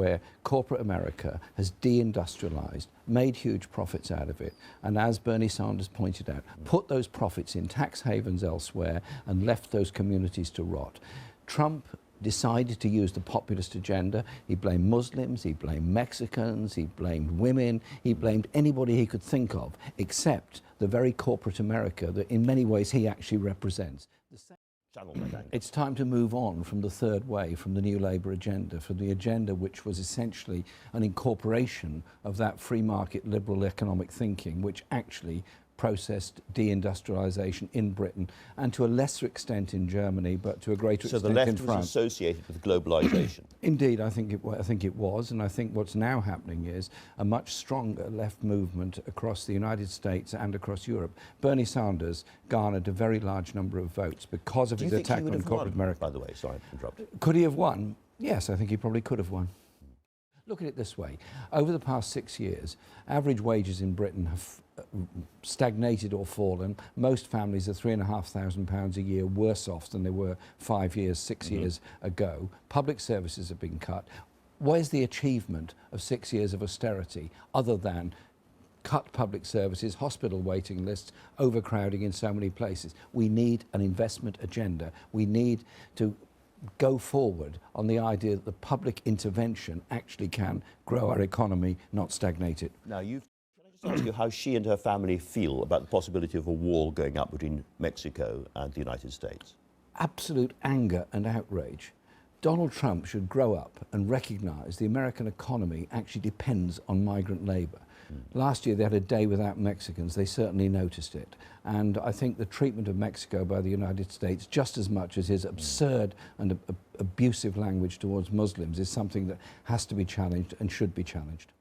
where corporate America has deindustrialized, made huge profits out of it, and as Bernie Sanders pointed out, put those profits in tax havens elsewhere and left those communities to rot. Trump decided to use the populist agenda. He blamed Muslims, he blamed Mexicans, he blamed women, he blamed anybody he could think of, except the very corporate America that in many ways he actually represents. It's time to move on from the third way, from the New Labour agenda, from the agenda which was essentially an incorporation of that free market liberal economic thinking, which actually processed deindustrialisation in Britain and to a lesser extent in Germany, but to a greater extent in France. So the left was associated with globalisation? Indeed, I think it was, and I think what's now happening is a much stronger left movement across the United States and across Europe. Bernie Sanders garnered a very large number of votes because of his attack on corporate America. By the way, sorry to interrupt. Could he have won? Yes, I think he probably could have won. Look at it this way. Over the past 6 years, average wages in Britain have stagnated or fallen. Most families are £3,500 a year worse off than they were 5 years, 6 years ago. Public services have been cut. Where's the achievement of 6 years of austerity other than cut public services, hospital waiting lists, overcrowding in so many places? We need an investment agenda. We need to go forward on the idea that the public intervention actually can grow our economy, not stagnate it. Now, can I just ask you how she and her family feel about the possibility of a wall going up between Mexico and the United States? Absolute anger and outrage. Donald Trump should grow up and recognise the American economy actually depends on migrant labour. Last year they had a day without Mexicans. They certainly noticed it. And I think the treatment of Mexico by the United States, just as much as his absurd and abusive language towards Muslims, is something that has to be challenged and should be challenged.